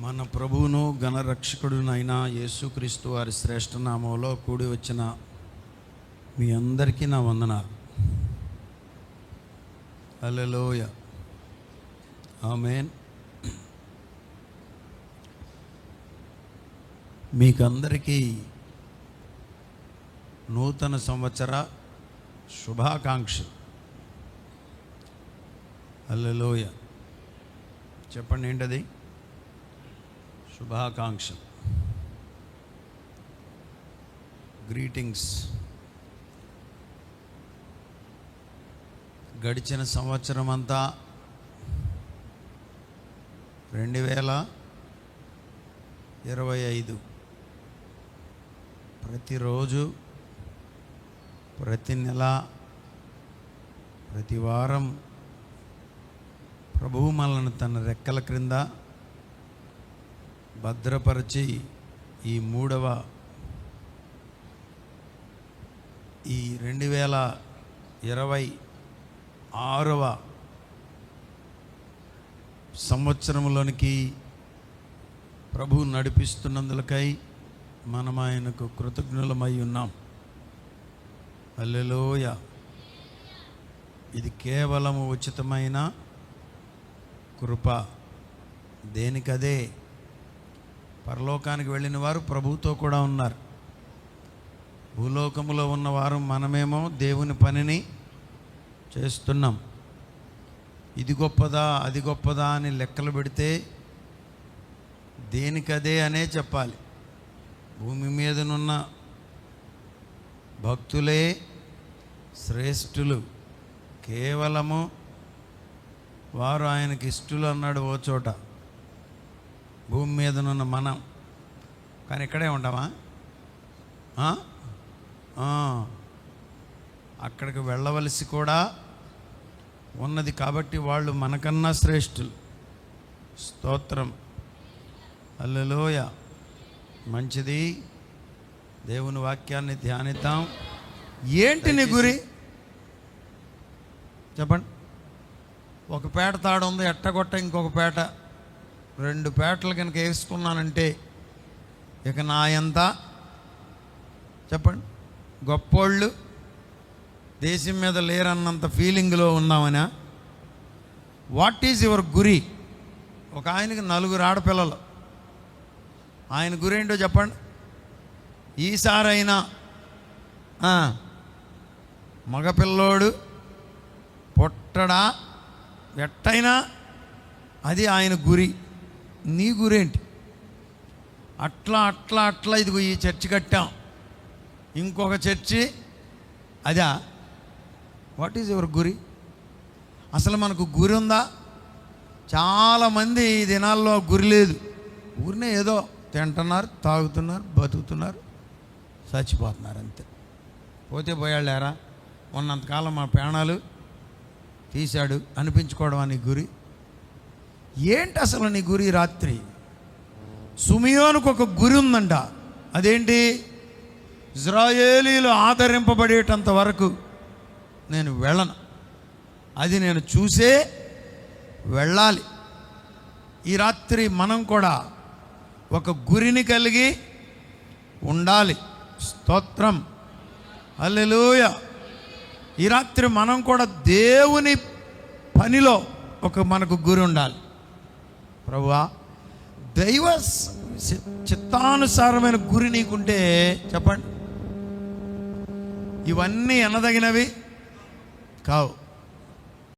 మన ప్రభువును గణరక్షకుడునైన యేసుక్రీస్తు వారి శ్రేష్ఠ నామంలో కూడి వచ్చిన మీ అందరికీ నా వందనాలు. హల్లెలూయా, ఆమేన్. మీకందరికీ నూతన సంవత్సర శుభాకాంక్షలు. హల్లెలూయా. చెప్పండి, ఏంటది? శుభాకాంక్షలు, గ్రీటింగ్స్. గడిచిన సంవత్సరం అంతా 2025 ప్రతిరోజు, ప్రతి నెల, ప్రతి వారం ప్రభువు మనల్ని తన రెక్కల క్రింద భద్రపరిచి ఈ 2026వ సంవత్సరంలోనికి ప్రభువు నడిపిస్తున్నందులకై మనం ఆయనకు కృతజ్ఞులమై ఉన్నాం. హల్లెలూయా. ఇది కేవలము ఉచితమైన కృప. దేనికదే. పరలోకానికి వెళ్ళిన వారు ప్రభువుతో కూడా ఉన్నారు. భూలోకములో ఉన్నవారు మనమేమో దేవుని పనిని చేస్తున్నాం. ఇది గొప్పదా అది గొప్పదా అని లెక్కలు పెడితే దేనికదే అనే చెప్పాలి. భూమి మీదనున్న భక్తులే శ్రేష్ఠులు, కేవలము వారు ఆయనకి ఇష్టలు అన్నాడు ఓ చోట. భూమి మీదనున్న మనం కానీ ఇక్కడే ఉండమా? అక్కడికి వెళ్ళవలసి కూడా ఉన్నది. కాబట్టి వాళ్ళు మనకన్నా శ్రేష్ఠులు. స్తోత్రం. హల్లెలూయా. మంచిది. దేవుని వాక్యాన్ని ధ్యానిద్దాం. ఏంటి నీ గురి? చెప్పండి. ఒక పేట తాడు ఉంది, ఎట్టగొట్ట ఇంకొక పేట, 2 పేటలు కనుక వేసుకున్నానంటే ఇక నా ఎంత? చెప్పండి. గొప్పోళ్ళు దేశం మీద లేరన్నంత ఫీలింగ్లో ఉన్నామనా? వాట్ ఈజ్ యువర్ గురి? ఒక ఆయనకి 4 ఆడపిల్లలు. ఆయన గురి ఏంటో చెప్పండి. ఈసారైనా మగపిల్లోడు పుట్టడా ఎట్టయినా అది ఆయన గురి. నీ గురేంటి? అట్లా అట్లా అట్లా ఇదిగో ఈ చర్చి కట్టాం, ఇంకొక చర్చి, అదా? వాట్ ఈజ్ యువర్ గురి? అసలు మనకు గురి ఉందా? చాలామంది ఈ దినాల్లో గురి లేదు. ఊరినే ఏదో తింటున్నారు, తాగుతున్నారు, బతుకుతున్నారు, చచ్చిపోతున్నారు, అంతే. పోతే పోయాళ్ళారా, ఉన్నంతకాలం మా ప్రాణాలు తీశాడు అనిపించుకోవడం అని గురి. ఏంటి అసలు నీ గురి? రాత్రి సుమియోనుకు ఒక గురి ఉందంట. అదేంటి? ఇజ్రాయేలీలు ఆదరింపబడేటంత వరకు నేను వెళ్ళను, అది నేను చూసే వెళ్ళాలి. ఈ రాత్రి మనం కూడా ఒక గురిని కలిగి ఉండాలి. స్తోత్రం. హల్లెలూయా. ఈ రాత్రి మనం కూడా దేవుని పనిలో మనకు గురి ఉండాలి. ప్రభువా, దైవ చిత్తానుసారమైన గురి నీకుంటే చెప్పండి. ఇవన్నీ ఎనదగినవి కావు.